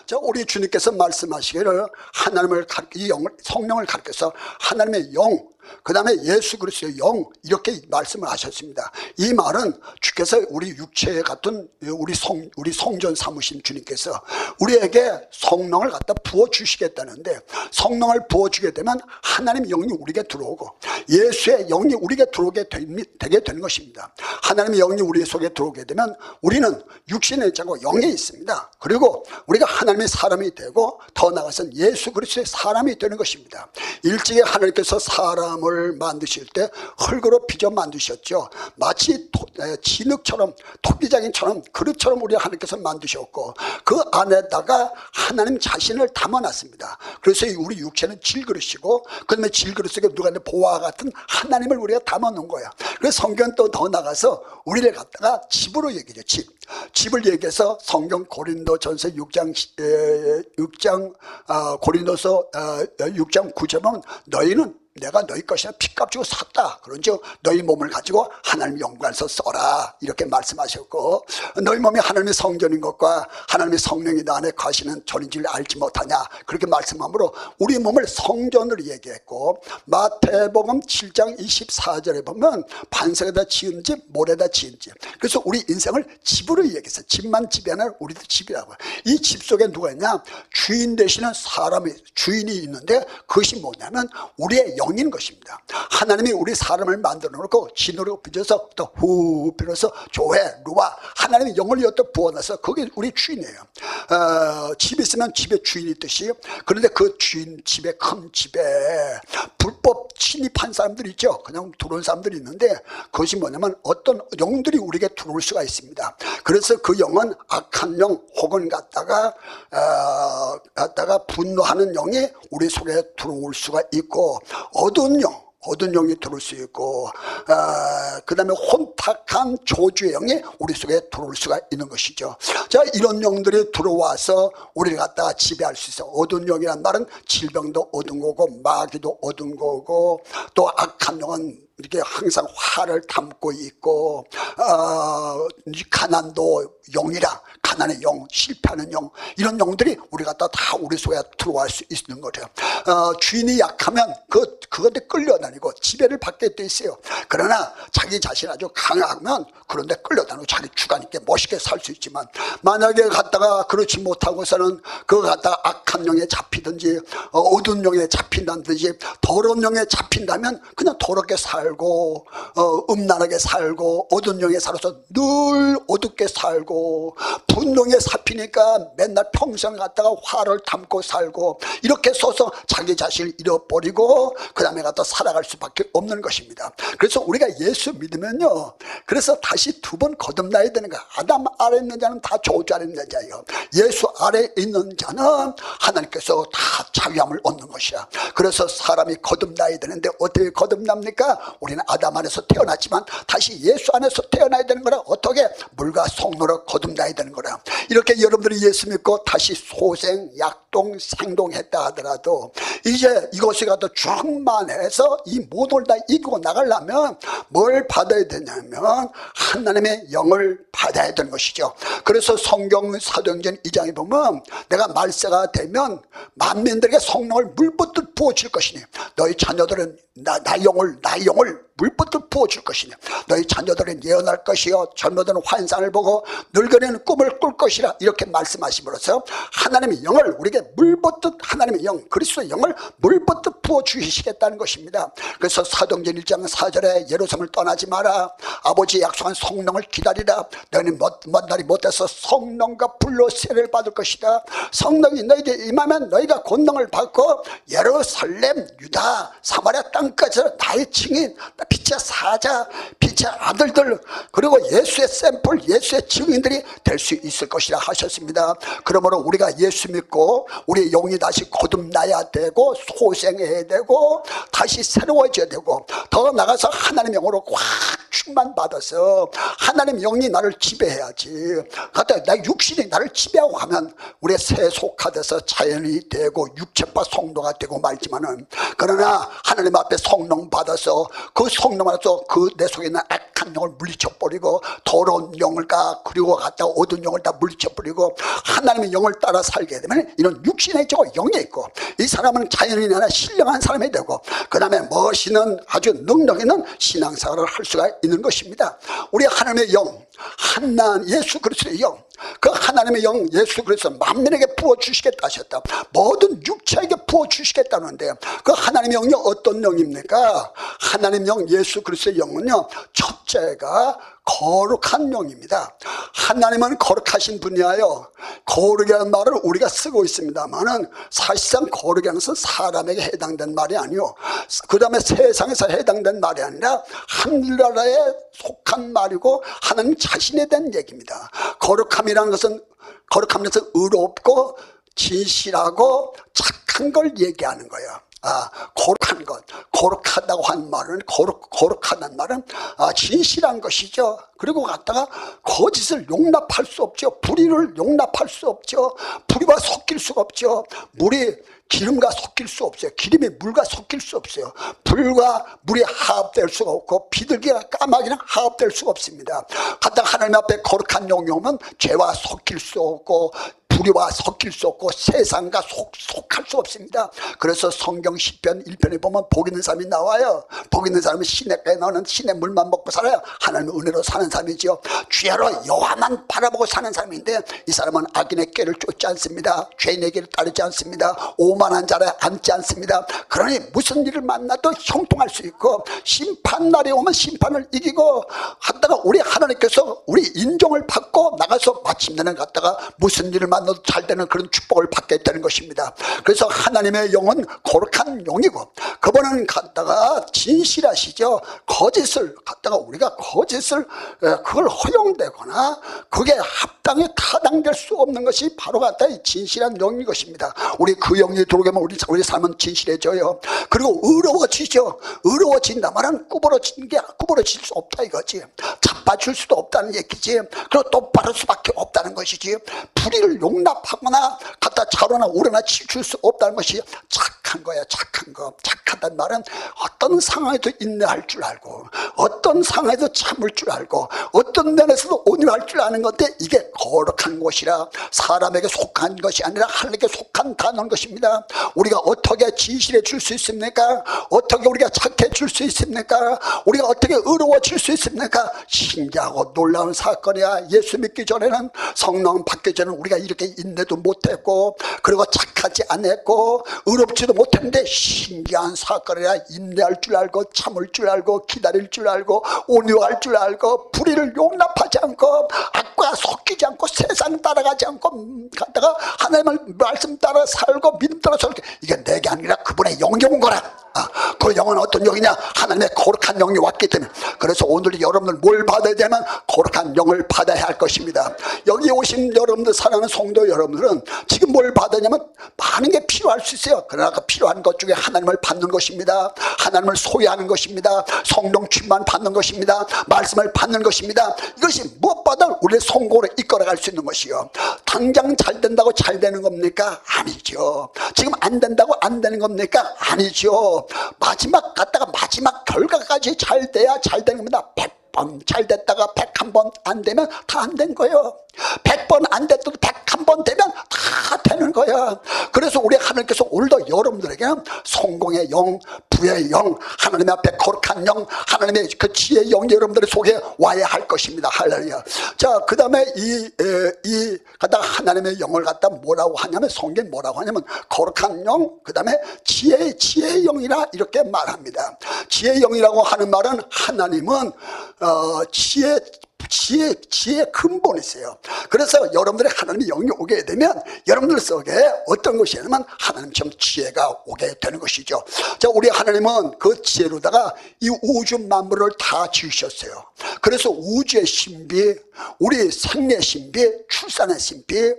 자, 우리 주님께서 말씀하시기를 이 성령을 가르쳐서 하나님의 영, 그 다음에 예수 그리스도의 영, 이렇게 말씀을 하셨습니다. 이 말은 주께서 우리 육체 같은 우리 성전 삼으신 주님께서 우리에게 성령을 갖다 부어주시겠다는데, 성령을 부어주게 되면 하나님의 영이 우리에게 들어오고 예수의 영이 우리에게 들어오게 되게 되는 것입니다. 하나님의 영이 우리 속에 들어오게 되면 우리는 육신의 자고 영이 있습니다. 그리고 우리가 하나님의 사람이 되고 더 나아가서는 예수 그리스도의 사람이 되는 것입니다. 일찍이 하나님께서 사람을 만드실 때 흙으로 빚어 만드셨죠. 마치 진흙처럼, 토기장인처럼, 그릇처럼 우리 하나님께서 만드셨고 그 안에다가 하나님 자신을 담아놨습니다. 그래서 우리 육체는 질그릇이고 그 다음에 질그릇 속에 누가 보화와 같은 하나님을 우리가 담아놓은 거야. 그래서 성경은 또 더 나가서 우리를 갖다가 집으로 얘기죠. 집을 얘기해서 성경 고린도전서 6장 고린도서 6장 9절 보면 너희는 내가 너희 것이나 피값 주고 샀다. 그런즉 너희 몸을 가지고 하나님의 영광에서 써라. 이렇게 말씀하셨고, 너희 몸이 하나님의 성전인 것과 하나님의 성령이 너 안에 거하시는 전인지를 알지 못하냐. 그렇게 말씀함으로 우리 몸을 성전으로 얘기했고, 마태복음 7장 24절에 보면 반석에다 지은 집, 모래에다 지은 집. 그래서 우리 인생을 집으로 얘기했어요. 집만 집이 아니라 우리도 집이라고. 이 집 속에 누가 있냐? 주인 되시는 사람이, 주인이 있는데 그것이 뭐냐면 우리의 영인 것입니다. 하나님이 우리 사람을 만들어 놓고 진으로 빚어서 또 후 빌어서 조회, 루아, 하나님의 영을 여기다 부어놔서 그게 우리 주인이에요. 집 있으면 집에 주인이 있듯이, 그런데 그 주인 집에, 큰 집에 불법 침입한 사람들이 있죠. 그냥 들어온 사람들이 있는데 그것이 뭐냐면 어떤 영들이 우리에게 들어올 수가 있습니다. 그래서 그 영은 악한 영 혹은 갖다가 분노하는 영이 우리 속에 들어올 수가 있고, 어두운 영이 들어올 수 있고, 그 다음에 혼탁한 조주의 영이 우리 속에 들어올 수가 있는 것이죠. 자, 이런 영들이 들어와서 우리를 갖다가 지배할 수 있어. 어두운 영이란 말은 질병도 어두운 거고 마귀도 어두운 거고, 또 악한 영은 이렇게 항상 화를 담고 있고, 가난도 영이라, 가난의 영, 실패하는 영, 이런 영들이 우리 갖다 다 우리 속에 들어갈 수 있는 거죠. 주인이 약하면 그건데 끌려다니고 지배를 받게 돼 있어요. 그러나 자기 자신 아주 강하면 그런데 끌려다니고 자기 주관 있게 멋있게 살 수 있지만, 만약에 갖다가 그렇지 못하고서는 그거 갖다가 악한 영에 잡히든지 어두운 영에 잡힌다든지 더러운 영에 잡힌다면 그냥 더럽게 살고 음란하게 살고 어두운 영에 살아서 늘 어둡게 살고, 분노에 잡히니까 맨날 평생 갖다가 화를 담고 살고, 이렇게 써서 자기 자신을 잃어버리고 그 다음에 갖다 살아갈 수밖에 없는 것입니다. 그래서 우리가 예수 믿으면요, 그래서 다시 두 번 거듭나야 되는 거야. 아담 아래 있는 자는 다 저주 아래 있는 자예요. 예수 아래 있는 자는 하나님께서 다 자유함을 얻는 것이야. 그래서 사람이 거듭나야 되는데 어떻게 거듭납니까? 우리는 아담 안에서 태어났지만 다시 예수 안에서 태어나야 되는 거라. 어떻게? 물과 성로로 거듭나야 되는 거라. 이렇게 여러분들이 예수 믿고 다시 소생, 약동, 생동했다 하더라도 이제 이것이 갖다 충만해서 이 모든 걸 다 이기고 나가려면 뭘 받아야 되냐면 하나님의 영을 받아야 되는 것이죠. 그래서 성경 사도행전 2장에 보면 내가 말세가 되면 만민들에게 성령을 물붓듯 부어줄 것이니 너희 자녀들은 나의 영을 물붓듯 부어줄 것이니 너희 자녀들은 예언할 것이요 젊어들은 환상을 보고 늙은이는 꿈을 꿀 것이라. 이렇게 말씀하심으로써 하나님의 영을 우리에게 물붓듯, 하나님의 영, 그리스도의 영을 물붓듯 부어주시겠다는 것입니다. 그래서 사도행전 1장 4절에 예루살렘을 떠나지 마라, 아버지의 약속한 성령을 기다리라. 너희는 먼 날이 못해서 성령과 불로 세례를 받을 것이다. 성령이 너희에게 임하면 너희가 권능을 받고 예루살렘, 유다, 사마리아 땅까지 나의 증인, 빛의 사자, 빛의 아들들, 그리고 예수의 샘플, 예수의 증인들이 될 수 있을 것이라 하셨습니다. 그러므로 우리가 예수 믿고 우리의 영이 다시 거듭나야 되고 소생해야 되고 다시 새로워져야 되고, 더 나가서 하나님의 영으로 확 충만받아서 하나님의 영이 나를 지배해야지. 그러니까 나 육신이 나를 지배하고 하면 우리의 세속화돼서 자연이 되고 육체파 성도가 되고 말지만은, 그러나 하나님 앞에 성령 받아서 그 성령 안에서 그 내 속에 있는 악한 영을 물리쳐버리고 더러운 영을 그리고 갖다가 어두운 영을 다 물리쳐버리고 하나님의 영을 따라 살게 되면 이런 육신의 저 영이 있고 이 사람은 자연인이 아니라 신령한 사람이 되고 그 다음에 멋있는 아주 능력 있는 신앙생활을 할 수가 있는 것입니다. 우리 하나님의 영, 예수 그리스도의 영, 그 하나님의 영 예수 그리스도 만민에게 부어주시겠다 하셨다. 모든 육체에게 부어주시겠다는데 그 하나님의 영이 어떤 영입니까? 하나님 영 예수 그리스도의 영은요, 첫째가 거룩한 영입니다. 하나님은 거룩하신 분이하여 거룩이라는 말을 우리가 쓰고 있습니다만은 사실상 거룩이라는 것은 사람에게 해당된 말이 아니요, 그 다음에 세상에서 해당된 말이 아니라 하늘나라에 속한 말이고 하나님 자신에 대한 얘기입니다. 거룩함이라는 것은 의롭고 진실하고 착한 걸 얘기하는 거예요. 거룩한 것, 거룩하다고 한 말은 거룩하다는 말은 진실한 것이죠. 그리고 갖다가 거짓을 용납할 수 없죠. 불의를 용납할 수 없죠. 불의와 섞일 수가 없죠. 물이 기름과 섞일 수 없어요. 기름이 물과 섞일 수 없어요. 불과 물이 화합될 수가 없고 비둘기와 까마귀랑 화합될 수가 없습니다. 갖다가 하나님 앞에 거룩한 영이 오면 죄와 섞일 수 없고 불의와 섞일 수 없고 세상과 속할 수 없습니다. 그래서 성경 시편 1편에 보면 복 있는 사람이 나와요. 복 있는 사람은 시냇가에 나오는 시냇 물만 먹고 살아요. 하나님의 은혜로 사는 사람이죠. 주야로 여호와만 바라보고 사는 사람인데 이 사람은 악인의 꾀를 쫓지 않습니다. 죄인의 길을 따르지 않습니다. 오만한 자를 앉지 않습니다. 그러니 무슨 일을 만나도 형통할 수 있고 심판날이 오면 심판을 이기고 하다가 우리 하나님께서 우리 인정을 받고 나가서 마침내는 갔다가 무슨 일을 만나도 잘 되는 그런 축복을 받게 되는 것입니다. 그래서 하나님의 영은 거룩한 영이고 그분은 갖다가 진실하시죠. 거짓을 갖다가 우리가 거짓을 그걸 허용되거나 그게 합당에 타당될 수 없는 것이 바로 갖다 진실한 영인 것입니다. 우리 그 영이 들어오게 하면 우리 삶은 진실해져요. 그리고 의로워지죠. 의로워진다 말은 구부러질 수 없다 이거지. 자빠질 수도 없다는 얘기지. 그리고 똑바를 수밖에 없다는 것이지. 불의를 용납하거나 갖다 자로나 우러나 치줄 수 없다는 것이 착한 거야. 착한 거. 착하다는 말은 어떤 상황에도 인내할 줄 알고 어떤 상황에도 참을 줄 알고 어떤 면에서도 온유할 줄 아는 건데 이게 거룩한 것이라 사람에게 속한 것이 아니라 하나님께 속한 단어인 것입니다. 우리가 어떻게 진실해질 수 있습니까? 어떻게 우리가 착해질 수 있습니까? 우리가 어떻게 의로워질 수 있습니까? 신기하고 놀라운 사건이야. 예수 믿기 전에는 성령 받기 전에는 우리가 이렇게 인내도 못했고 그리고 착하지 않았고 의롭지도 못했는데 신기한 사건이야. 인내할 줄 알고 참을 줄 알고 기다릴 줄 알고 온유할 줄 알고 불의를 용납하지 않고 악과 섞이지 않고 세상 따라가지 않고 갔다가 하나님의 말씀 따라 살고 믿음 따라 살고 이게 내게 아니라 그분의 영이 온 거라. 그 영은 어떤 영이냐? 하나님의 거룩한 영이 왔기 때문에. 그래서 오늘 여러분들 뭘 받아야 되면 거룩한 영을 받아야 할 것입니다. 여기 오신 여러분들 사랑하는 성도 여러분들은 지금 뭘 받으냐면 많은 게 필요할 수 있어요. 그러나 그 필요한 것 중에 하나님을 받는 것입니다. 하나님을 소유하는 것입니다. 성령 충만 받는 것입니다. 말씀을 받는 것입니다. 이것이 무엇보다 우리의 성공으로 이끌어갈 수 있는 것이요. 당장 잘 된다고 잘 되는 겁니까? 아니죠. 지금 안 된다고 안 되는 겁니까? 아니죠. 마지막 결과까지 잘 돼야 잘 되는 겁니다. 100번 잘 됐다가 101번 안 되면 다 안 된 거예요. 100번 안 됐어도 101번 되면 다 되는 거야. 그래서 우리 하나님께서 오늘도 여러분들에게는 성공의 영, 부의 영, 하나님 앞에 거룩한 영, 하나님의 그 지혜의 영이 여러분들 속에 와야 할 것입니다. 할렐루야. 자, 그 다음에 갖다가 하나님의 영을 갖다 뭐라고 하냐면 성경에 뭐라고 하냐면 거룩한 영, 그 다음에 지혜의 영이라 이렇게 말합니다. 지혜의 영이라고 하는 말은 하나님은 지혜의 근본이세요. 그래서 여러분들의 하나님의 영이 오게 되면 여러분들 속에 어떤 것이냐면 하나님처럼 지혜가 오게 되는 것이죠. 자, 우리 하나님은 그 지혜로다가 이 우주 만물을 다 지으셨어요. 그래서 우주의 신비, 우리 생의 신비, 출산의 신비,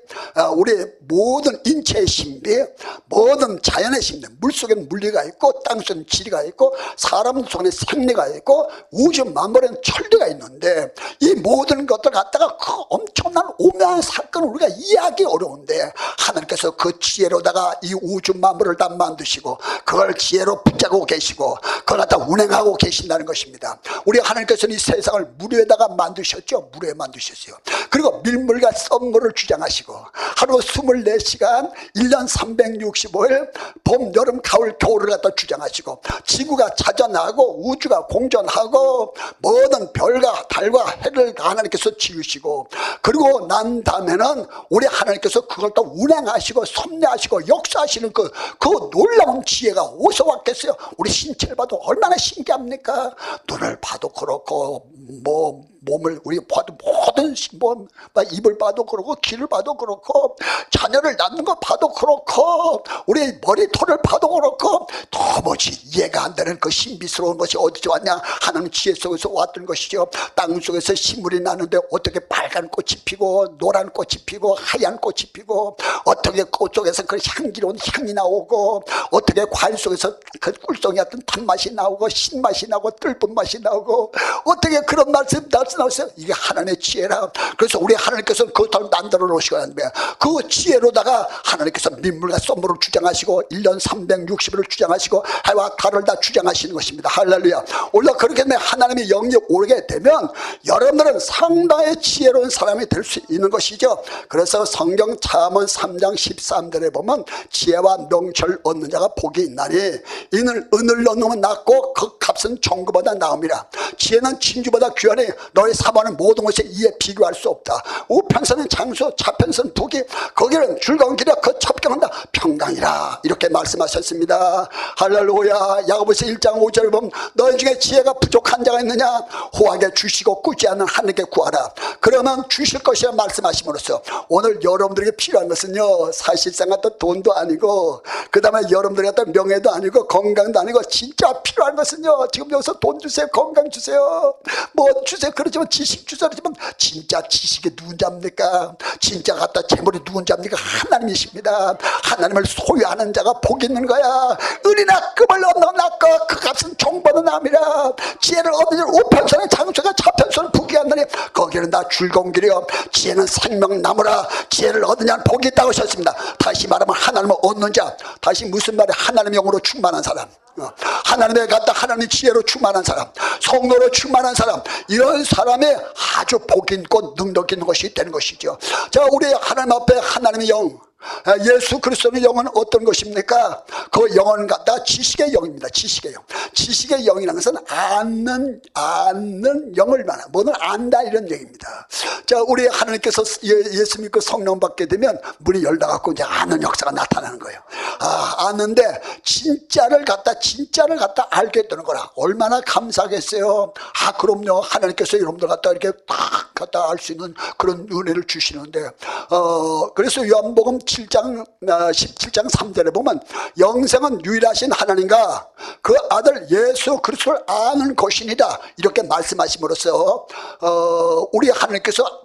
우리 모든 인체의 신비, 모든 자연의 신비, 물속에는 물리가 있고 땅속에는 지리가 있고 사람 속에 생리가 있고 우주 만물에는 천리가 있는데 이 이 모든 것들 갖다가 그 엄청난 오묘한 사건을 우리가 이해하기 어려운데 하나님께서 그 지혜로다가 이 우주 만물을 다 만드시고 그걸 지혜로 붙잡고 계시고 그걸 갖다 운행하고 계신다는 것입니다. 우리 하나님께서는 이 세상을 물 위에다가 만드셨죠. 물 위에 만드셨어요. 그리고 밀물과 썸물을 주장하시고 하루 24시간 1년 365일 봄, 여름, 가을, 겨울을 갖다 주장하시고 지구가 자전하고 우주가 공전하고 모든 별과 달과 해를 하나님께서 지으시고 그리고 난 다음에는 우리 하나님께서 그걸 또 운행하시고 섭리하시고 역사하시는 그 놀라운 지혜가 어디서 왔겠어요? 우리 신체를 봐도 얼마나 신기합니까? 눈을 봐도 그렇고 몸을 우리 봐도 모든 입을 봐도 그렇고 귀를 봐도 그렇고 자녀를 낳는 거 봐도 그렇고 우리 머리털을 봐도 그렇고 도무지 이해가 안 되는 그 신비스러운 것이 어디서 왔냐? 하나님 지혜 속에서 왔던 것이죠. 땅 속에서 식물이 나는데 어떻게 빨간 꽃이 피고 노란 꽃이 피고 하얀 꽃이 피고 어떻게 꽃 속에서 그 향기로운 향이 나오고 어떻게 과일 속에서 그 꿀송이 같은 단맛이 나오고 신맛이 나고 뜰분 맛이 나오고 어떻게 그런 말씀 나왔어요? 이게 하나님의 지혜라. 그래서 우리 하나님께서는 그것을 만들어 놓으시고 그 지혜로다가 하나님께서 민물과 썸물을 주장하시고 1년 360일을 주장하시고 해와 달을 다 주장하시는 것입니다. 할렐루야. 원래 그렇게 하나님의 영이 오게 되면 여러분들은 상당히 지혜로운 사람이 될 수 있는 것이죠. 그래서 성경 잠언 3장 13절에 보면 지혜와 명철을 얻는 자가 복이 있나니 이는 은을 얻으면 낫고 그 값은 정금보다 나음이라. 지혜는 진주보다 귀하니 너의 사모하는 모든 것에 이에 비교할 수 없다. 우편서는 장수 좌편서는 북이 거기는 즐거운 길이야 그 첩경한다 평강이라 이렇게 말씀하셨습니다. 할렐루야. 야고보서 1장 5절을 보면 너희 중에 지혜가 부족한 자가 있느냐 호하게 주시고 꾸지 않는 하나님께 구하라 그러면 주실 것이라 말씀하심으로써 오늘 여러분들에게 필요한 것은요 사실상 갖다 돈도 아니고 그 다음에 여러분들에게 갖다 명예도 아니고 건강도 아니고 진짜 필요한 것은요 지금 여기서 돈 주세요 건강 주세요 뭐 주세요 그러지만 지식 주세요 그러지만 진짜 지식이 누군지 압니까? 진짜 갖다 재물이 누군지 압니까? 하나님이십니다. 하나님을 소유하는 자가 복이 있는 거야. 은이나 금을 얻는 낫고 그 값은 종보다 남이라. 지혜를 얻으니 우편서는 장수가 좌편서는 북이 한다니 거기는 다 즐거운 길이요 지혜는 생명나무라. 지혜를 얻으냐 복이 있다고 하셨습니다. 다시 말하면 하나님을 얻는 자. 다시 무슨 말이야? 하나님의 영으로 충만한 사람, 하나님의 갖다 하나님의 지혜로 충만한 사람, 성도로 충만한 사람, 이런 사람이 아주 복 있고 능력 있는 것이 되는 것이죠. 자, 우리 하나님 앞에 하나님의 영, 예수 그리스도의 영은 어떤 것입니까? 그 영은 갖다 지식의 영입니다. 지식의 영. 지식의 영이라는 것은 아는 영을 말하는, 뭐는 안다 이런 얘기입니다. 자, 우리 하나님께서 예수 믿고 성령 받게 되면 문이 열려갖고 이제 아는 역사가 나타나는 거예요. 아는데 진짜를 갖다 알게 되는 거라. 얼마나 감사하겠어요. 그럼요. 하나님께서 여러분들 갖다 이렇게 딱 갖다 알 수 있는 그런 은혜를 주시는데, 그래서 요한복음 17장 3절에 보면 영생은 유일하신 하나님과 그 아들 예수 그리스도를 아는 것이니라 이렇게 말씀하심으로써 우리 하나님께서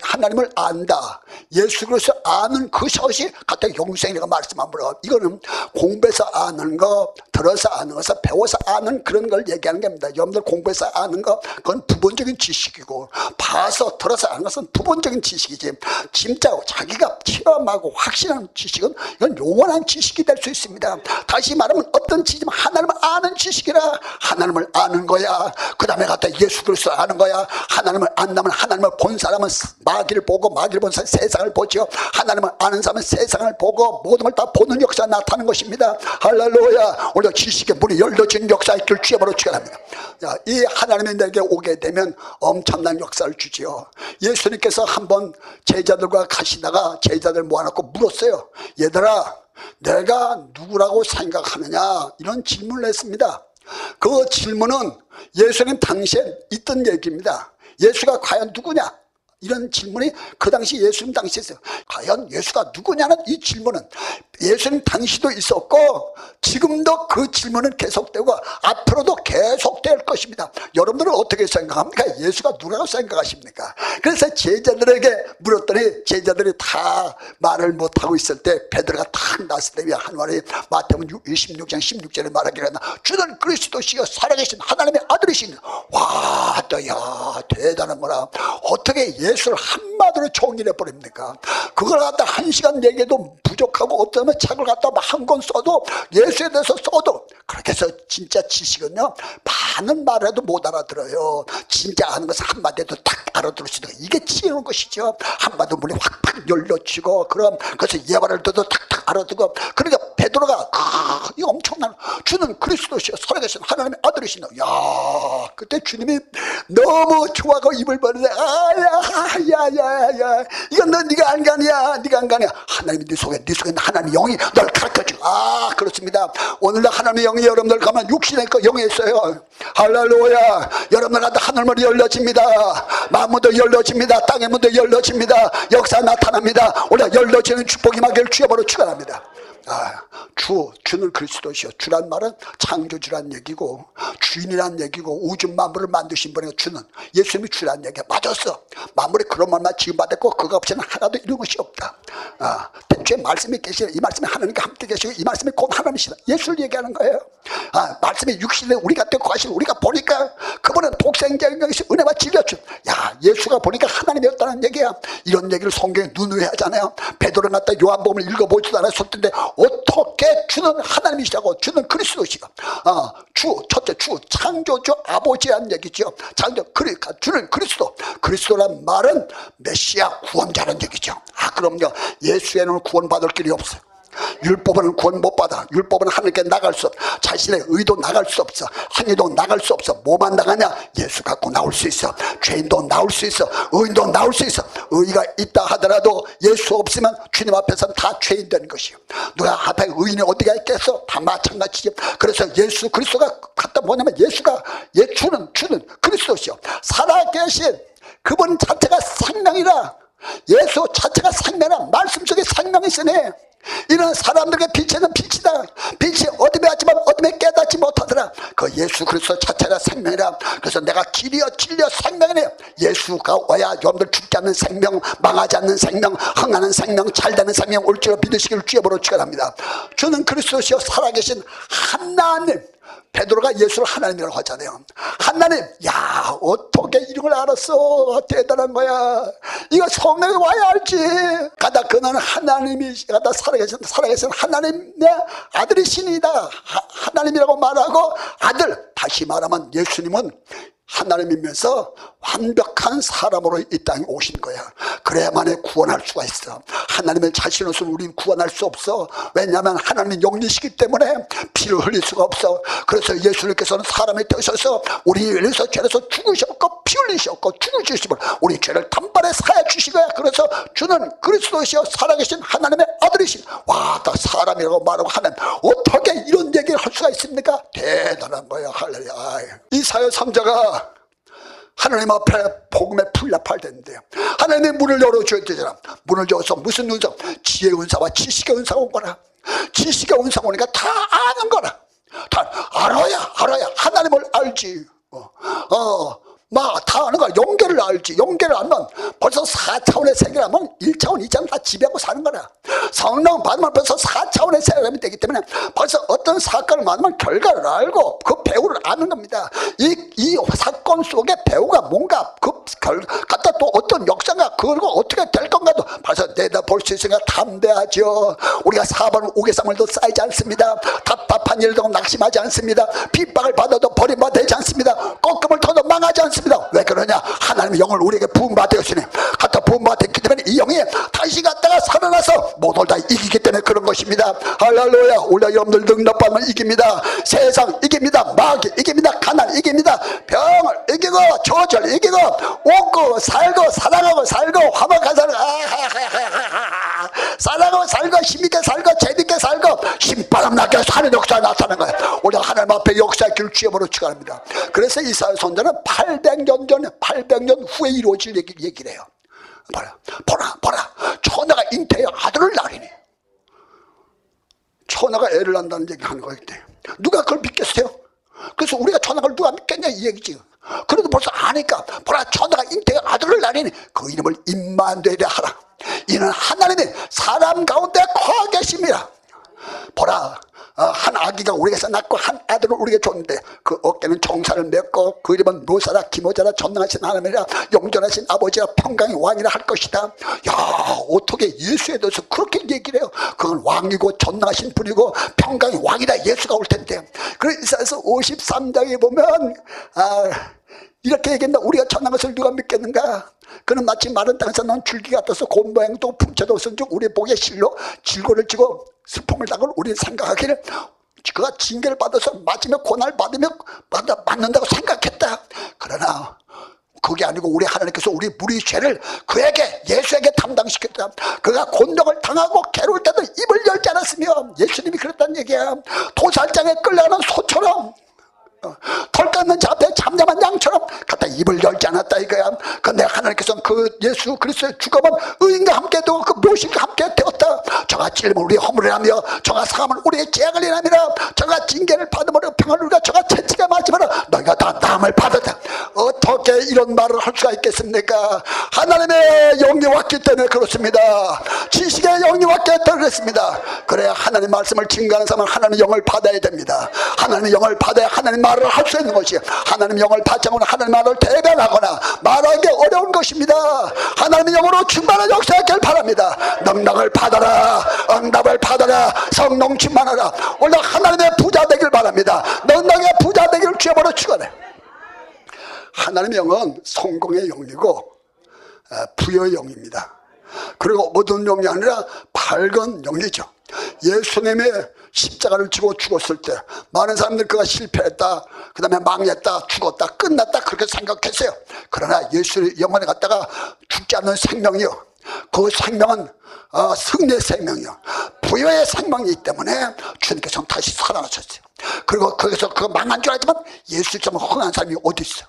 하나님을 안다, 예수 그리스도를 아는 그것이 갑자기 영생이라고 말씀하므로 이거는 공부해서 아는 거, 들어서 아는 것을 배워서 아는 그런 걸 얘기하는 겁니다. 여러분들 공부해서 아는 거 그건 부분적인 지식이고 봐서 들어서 아는 것은 부분적인 지식이지 진짜 자기가 체험하고 확신하는 지식은 이건 영원한 지식이 될 수 있습니다. 다시 말하면 어떤 지식이면 하나님을 아는 지식이라. 하나님을 아는 거야. 그 다음에 갖다 예수 그리스도를 아는 거야. 하나님을 안다면 하나님을 본 사람은 마귀를 보고 마귀를 본 사람은 세상을 보죠. 하나님을 아는 사람은 세상을 보고 모든 걸 다 보는 역사가 나타나는 것입니다. 할렐루야. 우리가 지식의 문이 열려진 역사의 길 주여바로 축원합니다. 이 하나님이 내게 오게 되면 엄청난 역사를 주지요. 예수님께서 한번 제자들과 가시다가 제자들 모아놓고 물었어요. 얘들아, 내가 누구라고 생각하느냐? 이런 질문을 했습니다. 그 질문은 예수님 당시에 있던 얘기입니다. 예수가 과연 누구냐? 이런 질문이 그 당시 예수님 당시에 있어요. 과연 예수가 누구냐는 이 질문은 예수님 당시도 있었고 지금도 그 질문은 계속되고 앞으로도 계속될 것입니다. 여러분들은 어떻게 생각합니까? 예수가 누구라고 생각하십니까? 그래서 제자들에게 물었더니 제자들이 다 말을 못하고 있을 때 베드로가 탁 나왔을 때 한 말이 마태복음 26장 16절에 말하기를 주는 그리스도시여 살아계신 하나님의 아들이신. 와, 야 대단한 거라. 어떻게 예수를 한마디로 정의해 버립니까? 그걸 갖다 1시간 얘기해도 부족하고 어쩌면 책을 갖다 한 권 써도 예수에 대해서 써도 그렇게 해서 진짜 지식은요 많은 말해도 못 알아들어요. 진짜 아는 것은 한마디에도 딱 알아들을 수 있는 이게 지혜로운 것이죠. 한마디 문이 확팍 열려치고 그럼 그래서 예화를 들어도 탁탁 알아듣고 그러니까 베드로가 이 엄청난 주는 그리스도시여 살아계신 하나님의 아들이시나. 야 그때 주님이 너무 좋아하고 입을 벌리네. 야야야야 이건 너 네가 안 가냐 네가 안 가냐. 하나님이 네 속에 하나님의 영이 널 가르쳐줘. 그렇습니다. 오늘날 하나님의 영이 여러분들 가면 육신의 영이 있어요. 할렐루야. 여러분들 한테 하늘문이 열려집니다. 만문도 열려집니다. 땅의 문도 열려집니다. 역사 나타납니다. 오늘 열려지는 축복이 임하기를 주의 이름으로 축원합니다. 주는 그리스도시요. 주란 말은 창조주란 얘기고 주인이란 얘기고 우주 만물을 만드신 분이 주는 예수님이 주란 얘기야. 맞았어. 만물이 그런 말만 지금 받았고 그거 없이는 하나도 이룬 것이 없다. 대체 말씀이 계시네. 이 말씀이 하나님과 함께 계시고 이 말씀이 곧 하나님이시다. 예수를 얘기하는 거예요. 말씀이 육신에 우리가 되고 하시고 우리가 보니까 그분은 독생자인 것이 은혜와 진리였죠. 야 예수가 보니까 하나님이었다는 얘기야. 이런 얘기를 성경에 누누이 하잖아요. 베드로 갔다 요한복음을 읽어보지도 않았을 텐데 어떻게 주는 하나님이시라고 주는 그리스도시가 첫째 주 창조주 아버지란 얘기죠. 그러니까 주는 그리스도란 말은 메시아 구원자라는 얘기죠. 그럼요. 예수에는 구원받을 길이 없어요. 율법은 구원 못 받아. 율법은 하늘께 나갈 수 없어. 자신의 의도 나갈 수 없어. 행위도 나갈 수 없어. 뭐만 나가냐? 예수 갖고 나올 수 있어. 죄인도 나올 수 있어. 의인도 나올 수 있어. 의가 있다 하더라도 예수 없으면 주님 앞에서는 다 죄인 되는 것이요. 누가 앞에 의인이 어디가 있겠어? 다 마찬가지죠. 그래서 예수 그리스도가 갖다 뭐냐면 예수가 주는 그리스도시요. 살아계신 그분 자체가 생명이라. 예수 자체가 생명이라. 말씀 속에 생명이 있으니 이런 사람들에게 빛에는 빛이다. 빛이 어둠에 왔지만 어둠에 깨닫지 못하더라. 그 예수 그리스도 자체가 생명이라. 그래서 내가 길이여 진리여 생명이네. 예수가 와야 여러분들 죽지 않는 생명, 망하지 않는 생명, 흥하는 생명, 잘되는 생명 올 줄을 믿으시기를 주의 이름으로 축원합니다. 주는 그리스도시여 살아계신 하나님. 베드로가 예수를 하나님이라고 하잖아요. 하나님, 야 어떻게 이런 걸 알았어? 대단한 거야. 이거 성령이 와야 알지. 가다 그는 하나님이 가다 살아계신 하나님의 아들이시니다. 하나님이라고 말하고 아들. 다시 말하면 예수님은 하나님이면서 완벽한 사람으로 이 땅에 오신 거야. 그래야만 구원할 수가 있어. 하나님의 자신으로서 우리는 구원할 수 없어. 왜냐하면 하나님은 영이시기 때문에 피를 흘릴 수가 없어. 그래서 예수님께서는 사람이 되셔서 우리 위해서 죄에서 죽으셨고 피 흘리셨고 죽으시고 우리 죄를 단번에 사해 주신 거야. 그래서 주는 그리스도시여 살아계신 하나님의 아들이신. 와, 다 사람이라고 말하고 하면 어떻게 이런 얘기를 할 수가 있습니까? 대단한 거야. 할렐루야. 이사야 3자가 하나님 앞에 복음에 풀납할 텐데요. 하나님의 문을 열어줘야 되잖아. 문을 열어서 무슨 은사? 지혜의 은사와 지식의 은사가 온 거라. 지식의 은사가 오니까 다 아는 거라. 다 알아야 하나님을 알지. 다 아는 거야. 영계를 알지. 영계를 알면 벌써 4차원의 세계라면 1차원, 2차원 다 지배하고 사는 거라. 성령 받으면 벌써 4차원의 세계가 되기 때문에 벌써 어떤 사건을 만나면 결과를 알고 그 배우를 아는 겁니다. 이 사건 속에 배우가 뭔가 갖다 또 어떤 역사가 그리고 어떻게 될 건가도 벌써 내다볼 수 있으니까 담대하죠. 우리가 4번 우개사물도 쌓이지 않습니다. 답답한 일도 낙심하지 않습니다. 핍박을 받아도 버림받지 않습니다. 꺾음을 터도 망하지 않습니다. 왜 그러냐? 하나님의 영을 우리에게 부음받으시니 갖다 부음받았기 때문에 이 영이 다시 갔다가 살아나서 모두 다 이기기 때문에 그런 것입니다. 할렐루야. 우리 여러분들 능력받으면 이깁니다. 세상 이깁니다. 마귀 이깁니다. 가난 이깁니다. 병을 이기고 저절 이기고 웃고 살고 사랑하고 살고 화목한 살고 사랑하고 살고 힘있게 살고 재밌게 살고 신바람 나게 사는 역사가 나타나는 거예요. 우리 하나님 앞에 역사의 길을 주여으로 축원합니다. 그래서 이사야 선지자는 800년 후에 이루어질 얘기를 해요. 보라. 처녀가 잉태의 아들을 낳으리니. 처녀가 애를 낳는다는 얘기 하는 거예요. 누가 그걸 믿겠어요? 그래서 우리가 처녀를 누가 믿겠냐 이 얘기지. 그래도 벌써 아니까 보라 처녀가 잉태의 아들을 낳으니 그 이름을 임마누엘이라 하라. 이는 하나님이 사람 가운데 거하 계심이라. 보라 한 아기가 우리에게서 낳고 한 아들을 우리에게 줬는데 그 어깨는 정사를 맺고 그 이름은 노사라 기모자라 전능하신 하나님이라 영존하신 아버지라 평강의 왕이라 할 것이다. 야 어떻게 예수에 대해서 그렇게 얘기를 해요. 그건 왕이고 전능하신 분이고 평강의 왕이다. 예수가 올 텐데. 그래서 이사야서 53장에 보면 이렇게 얘기한다. 우리가 전한 것을 누가 믿겠는가. 그는 마치 마른 땅에서 난 줄기 같아서 곰 모양도 풍채도 없은 즉 우리 복의 실로 질고를 지고 슬픔을 당할 우리는 생각하기를 그가 징계를 받아서 맞으며 고난을 받는다고 생각했다. 그러나 그게 아니고 우리 하나님께서 우리 무리 죄를 그에게 예수에게 담당시켰다. 그가 곤욕을 당하고 괴로울 때도 입을 열지 않았으며 예수님이 그랬다는 얘기야. 도살장에 끌려가는 소처럼 털 깎는 자 앞에 잠잠한 양처럼 갖다 입을 열지 않았다 이거야. 근데 하나님께서는 그 예수 그리스도의 죽음은 의인과 함께 되고 그 묘심과 함께 되었다. 저가 찔림을 우리의 허물을 하며 저가 상함을 우리의 죄악을 인하미라. 저가 징계를 받음으로 평안을 우리가 저가 채찍에 맞으므로 너희가 다 나음을 받았다. 어떻게 이런 말을 할 수가 있겠습니까? 하나님의 영이 왔기 때문에 그렇습니다. 지식의 영이 왔기 때문에 그렇습니다. 그래야 하나님 말씀을 증거하는 사람은 하나님의 영을 받아야 됩니다. 하나님의 영을 받아야 하나님 말을 할 수 있는 것이. 하나님 영을 받지 않고는 하나님 말을 대변하거나 말하기 어려운 것입니다. 하나님의 영으로 충만한 역사하길 바랍니다. 능력을 받아라. 응답을 받아라. 성령 충만하라. 오늘 하나님의 부자 되길 바랍니다. 능력의 부자 되기를 주여보러 축원해. 하나님의 영은 성공의 영이고 부여의 영입니다. 그리고 어두운 영이 아니라 밝은 영이죠. 예수님의 십자가를 지고 죽었을 때 많은 사람들이 그가 실패했다, 그 다음에 망했다, 죽었다, 끝났다 그렇게 생각했어요. 그러나 예수의 영혼에 갔다가 죽지 않는 생명이요, 그 생명은 승리의 생명이요, 부여의 생명이기 때문에 주님께서는 다시 살아나셨어요. 그리고 거기서 그 망한 줄 알지만 예수처럼 흥한 사람이 어디 있어?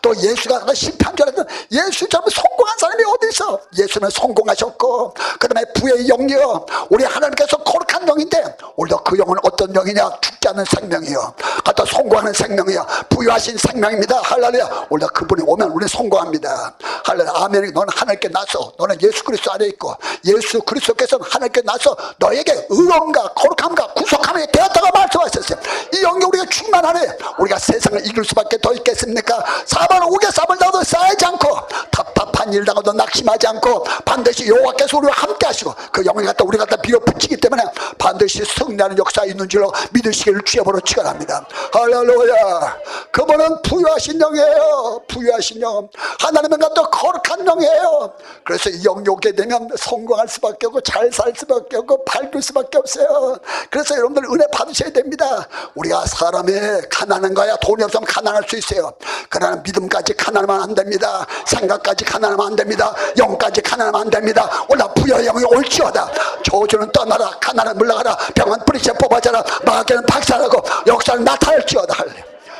또 예수가 실패한 줄 알았던 예수처럼 성공한 사람이 어디 있어? 예수는 성공하셨고 그 다음에 부의 영이요, 우리 하나님께서 거룩한 영인데 오늘도 그 영은 어떤 영이냐? 죽지 않는 생명이요, 갖다 성공하는 생명이요, 부유하신 생명입니다. 할렐루야. 오늘도 그분이 오면 우리는 성공합니다. 할렐루야. 아멘. 너는 하나님께 나서 너는 예수 그리스도 안에 있고 예수 그리스도께서는 하나님께 나서 너에게 의로움과 거룩함과 구속함이 되었다고 말씀하셨어요. 이 영이 우리가 충만하네. 우리가 세상을 이길 수밖에 더 있겠습니까? 사방을 옥에 쌈을 당해도 쌓이지 않고 답답한 일 당해도 낙심하지 않고 반드시 여호와께서 우리와 함께 하시고 그 영을 갖다 우리 갖다 밀어붙이기 때문에 반드시 승리하는 역사가 있는 줄로 믿으시기를 주여보러 축원합니다. 할렐루야. 그분은 부유하신 영이에요. 부유하신 영. 하나님은 갖다 거룩한 영이에요. 그래서 이 영이 오게 되면 성공할 수밖에 없고 잘 살 수밖에 없고 밝을 수밖에 없어요. 그래서 여러분들 은혜 받으셔야 됩니다. 우리가 사람의 가난한 거야. 돈이 없으면 가난할 수 있어요. 그러나 믿음까지 가난하면 안 됩니다. 생각까지 가난하면 안 됩니다. 영까지 가난하면 안 됩니다. 오늘 부여의 영이 올지어다. 저주는 떠나라. 가난은 물러가라. 병은 뿌리채 뽑아져라. 마귀는 박살나고 역사는 나타날지어다.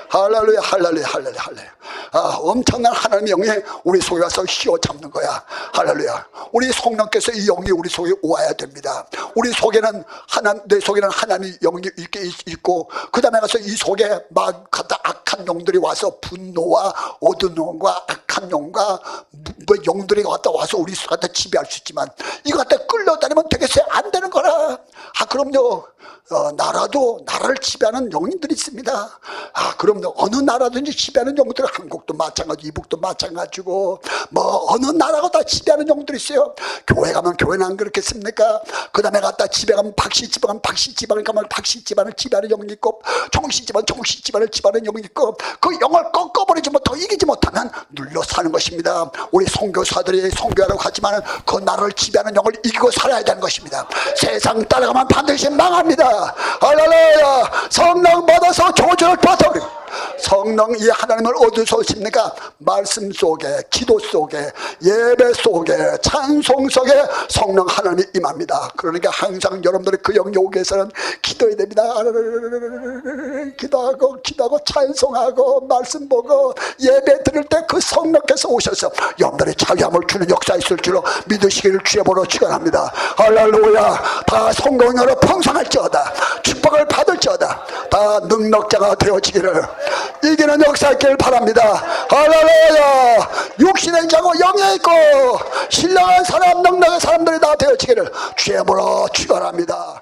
할렐루야. 할렐루야. 할렐루야. 할렐루야. 엄청난 하나님의 영이 우리 속에 와서 휘어잡는 거야. 할렐루야. 우리 성령께서 이 영이 우리 속에 와야 됩니다. 우리 속에는 내 속에는 하나님의 영이 이렇게 있고 그 다음에 가서 이 속에 막 갖다 악한 영들이 와서 분노와 어두운 영과 악한 영과 영들이 갖다 와서 우리 속 갖다 지배할 수 있지만 이거 갖다 끌려다니면 되겠어요? 안 되는 거라. 그럼요. 나라를 지배하는 영인들이 있습니다. 그럼요. 어느 나라든지 지배하는 영들, 한국도 마찬가지, 이북도 마찬가지고 어느 나라가 다 지배하는 영들이 있어요. 교회 가면 교회는 안 그렇겠습니까? 그 다음에 갔다 집에 가면 박씨 집안 가면 박씨 집안을 지배하는 영이 있고 정씨 집안을 지배하는 영이 있고 그 영을 꺾어버리지 못하고 이기지 못하면 눌려 사는 것입니다. 우리 선교사들이 선교하라고 하지만 그 나라를 지배하는 영을 이기고 살아야 되는 것입니다. 세상 따라가면 반드시 망합니다. 할렐루야. 성령 받아서 저주를 벗어버리고 성령 이 하나님을 어디서 오십니까? 말씀 속에, 기도 속에, 예배 속에, 찬송 속에 성령 하나님이 임합니다. 그러니까 항상 여러분들이 그 영역 오기 위해서는 기도해야 됩니다. 기도하고 찬송하고 말씀 보고 예배 드릴 때 그 성령께서 오셔서 여러분들의 자유함을 주는 역사 있을 줄로 믿으시기를 주의 보러 축원합니다. 할렐루야. 다 성령으로 풍성할지어다. 축복을 받을지어다. 다 능력자가 되어지기를, 이기는 역사 있기를 바랍니다. 할렐루야. 육신의 자고 영에 있고 신령한 사람, 능력의 사람들이 다 되어지기를 주의 보러 축원합니다.